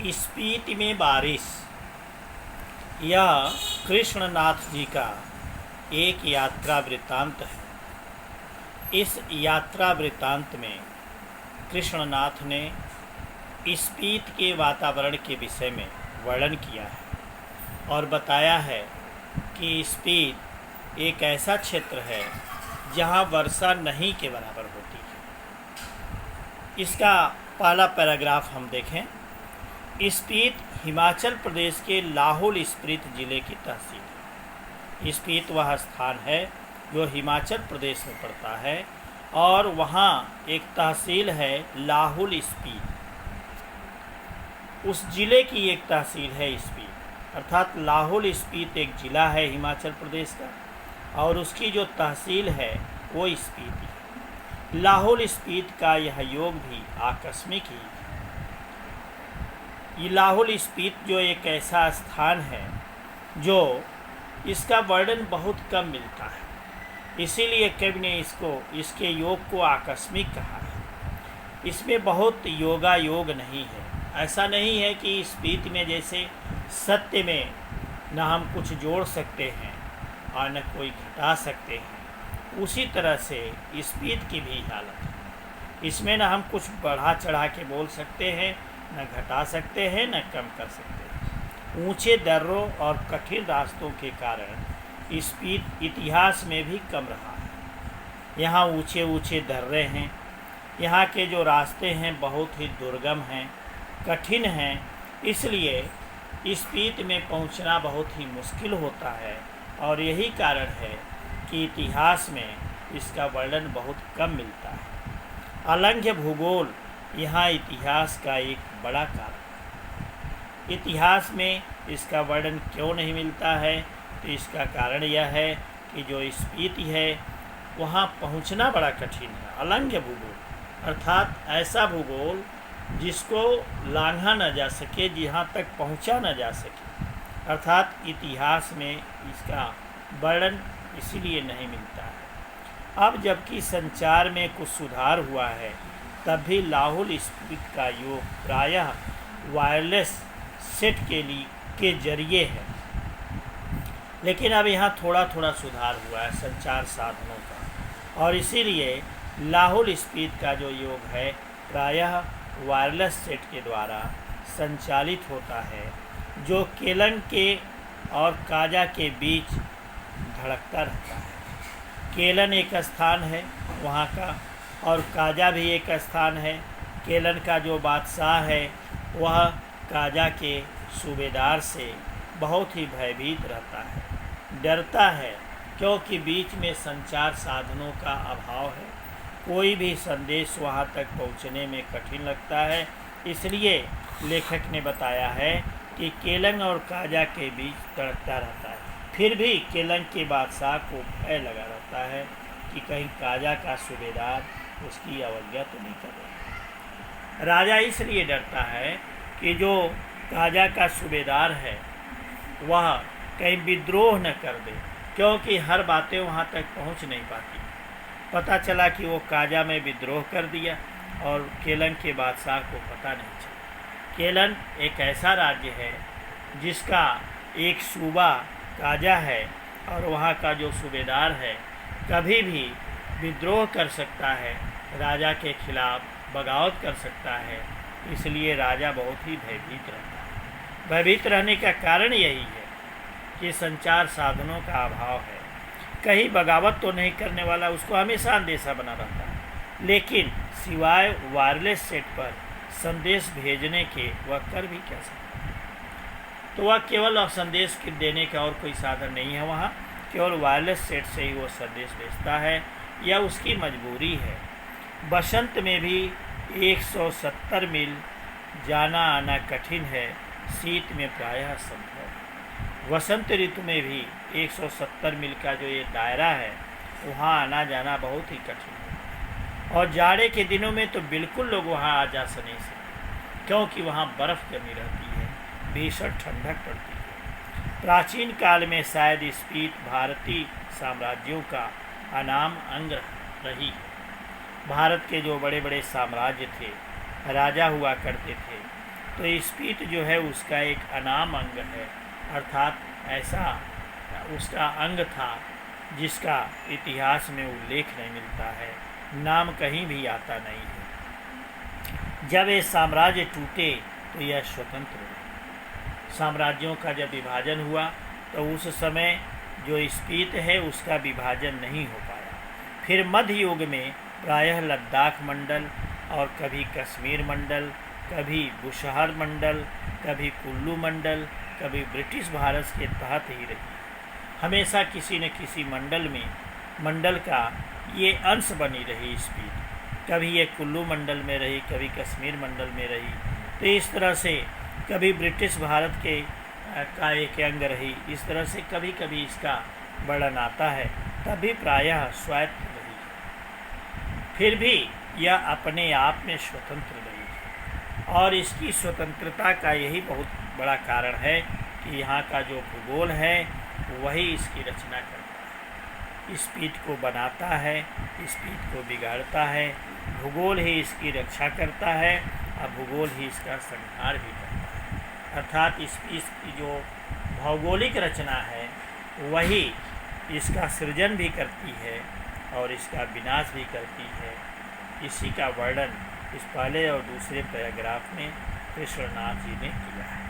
स्पीति में बारिश। यह कृष्णनाथ जी का एक यात्रा वृत्तांत है। इस यात्रा वृत्तांत में कृष्णनाथ ने स्पीति के वातावरण के विषय में वर्णन किया है और बताया है कि स्पीति एक ऐसा क्षेत्र है जहां वर्षा नहीं के बराबर होती है। इसका पहला पैराग्राफ हम देखें। स्पीति हिमाचल प्रदेश के लाहौल स्पीति जिले की तहसील है। स्पीति वह स्थान है जो हिमाचल प्रदेश में पड़ता है और वहाँ एक तहसील है लाहौल स्पीति। उस जिले की एक तहसील है स्पीति, अर्थात लाहौल स्पीति एक जिला है हिमाचल प्रदेश का और उसकी जो तहसील है वो स्पीति है। लाहौल स्पीति का यह योग भी आकस्मिक ही है। ये लाहौल स्पीति जो एक ऐसा स्थान है जो इसका वर्णन बहुत कम मिलता है, इसीलिए कवि ने इसके योग को आकस्मिक कहा है। इसमें बहुत योगा योग नहीं है। ऐसा नहीं है कि स्पीति में जैसे सत्य में न हम कुछ जोड़ सकते हैं और न कोई घटा सकते हैं, उसी तरह से स्पीति की भी हालत है। इसमें न हम कुछ बढ़ा चढ़ा के बोल सकते हैं, न घटा सकते हैं, न कम कर सकते हैं। ऊंचे दर्रों और कठिन रास्तों के कारण स्पीति इतिहास में भी कम रहा है। यहाँ ऊंचे ऊंचे दर्रे हैं, यहाँ के जो रास्ते हैं बहुत ही दुर्गम हैं, कठिन हैं, इसलिए स्पीति में पहुँचना बहुत ही मुश्किल होता है और यही कारण है कि इतिहास में इसका वर्णन बहुत कम मिलता है। अलंघ्य भूगोल यहाँ इतिहास का एक बड़ा कारण। इतिहास में इसका वर्णन क्यों नहीं मिलता है, तो इसका कारण यह है कि जो स्पीति है वहाँ पहुँचना बड़ा कठिन है। अलंघ्य भूगोल अर्थात ऐसा भूगोल जिसको लांघा न जा सके, जहाँ तक पहुँचा न जा सके, अर्थात इतिहास में इसका वर्णन इसीलिए नहीं मिलता है। अब जबकि संचार में कुछ सुधार हुआ है, तब भी लाहौल स्पीति का योग प्रायः वायरलेस सेट के जरिए है। लेकिन अब यहाँ थोड़ा थोड़ा सुधार हुआ है संचार साधनों का और इसीलिए लाहौल स्पीति का जो योग है प्रायः वायरलेस सेट के द्वारा संचालित होता है, जो केलंग के और काजा के बीच धड़कता रहता है। केलन एक स्थान है वहाँ का और काजा भी एक स्थान है। केलन का जो बादशाह है वह काजा के सूबेदार से बहुत ही भयभीत रहता है, डरता है, क्योंकि बीच में संचार साधनों का अभाव है। कोई भी संदेश वहाँ तक पहुँचने में कठिन लगता है। इसलिए लेखक ने बताया है कि केलंग और काजा के बीच तड़कता रहता है। फिर भी केलंग के बादशाह को भय लगा रहता है कि कहीं काजा का सूबेदार उसकी अवज्ञा तो नहीं कर रहा। राजा इसलिए डरता है कि जो काजा का सूबेदार है वह कहीं विद्रोह न कर दे, क्योंकि हर बातें वहाँ तक पहुँच नहीं पाती। पता चला कि वो काजा में विद्रोह कर दिया और केलंग के बादशाह को पता नहीं चला। केलंग एक ऐसा राज्य है जिसका एक सूबा काजा है और वहाँ का जो सूबेदार है कभी भी विद्रोह कर सकता है, राजा के खिलाफ बगावत कर सकता है। इसलिए राजा बहुत ही भयभीत रहता है। भयभीत रहने का कारण यही है कि संचार साधनों का अभाव है। कहीं बगावत तो नहीं करने वाला, उसको हमेशा अंदेशा बना रहता है, लेकिन सिवाय वायरलेस सेट पर संदेश भेजने के वह कर भी क्या सकता है। तो वह केवल संदेश देने का और कोई साधन नहीं है। वहाँ केवल वायरलेस सेट से ही वो संदेश भेजता है, यह उसकी मजबूरी है। बसंत में भी 170 मील जाना आना कठिन है, शीत में प्रायः संभव है। वसंत ऋतु में भी 170 मील का जो ये दायरा है वहाँ आना जाना बहुत ही कठिन है और जाड़े के दिनों में तो बिल्कुल लोग वहाँ आ जा नहीं सकते, क्योंकि वहाँ बर्फ़ जमी रहती है, भीषण ठंडक पड़ती है। प्राचीन काल में शायद स्पीति भारतीय साम्राज्यों का अनाम अंग रही है। भारत के जो बड़े बड़े साम्राज्य थे, राजा हुआ करते थे, तो स्पीत जो है उसका एक अनाम अंग है, अर्थात ऐसा उसका अंग था जिसका इतिहास में उल्लेख नहीं मिलता है, नाम कहीं भी आता नहीं है। जब ये साम्राज्य टूटे तो यह स्वतंत्र हुए। साम्राज्यों का जब विभाजन हुआ तो उस समय जो स्पीत है उसका विभाजन नहीं हो पाया। फिर मध्य युग में प्रायः लद्दाख मंडल और कभी कश्मीर मंडल, कभी बुशहर मंडल, कभी कुल्लू मंडल, कभी ब्रिटिश भारत के तहत ही रही। हमेशा किसी न किसी मंडल का ये अंश बनी रही स्पीत। कभी ये कुल्लू मंडल में रही, कभी कश्मीर मंडल में रही। तो इस तरह से कभी ब्रिटिश भारत के का एक अंग रही। इस तरह से कभी कभी इसका वर्णन आता है, तभी प्रायः स्वायत्त रही। फिर भी यह अपने आप में स्वतंत्र रही और इसकी स्वतंत्रता का यही बहुत बड़ा कारण है कि यहाँ का जो भूगोल है वही इसकी रचना करता है, स्पीत को बनाता है, स्पीत को बिगाड़ता है। भूगोल ही इसकी रक्षा करता है और भूगोल ही इसका संहार भी करता है। अर्थात स्पीत की जो भौगोलिक रचना है वही इसका सृजन भी करती है और इसका विनाश भी करती है। इसी का वर्णन इस पहले और दूसरे पैराग्राफ में कृष्णनाथ जी ने किया है।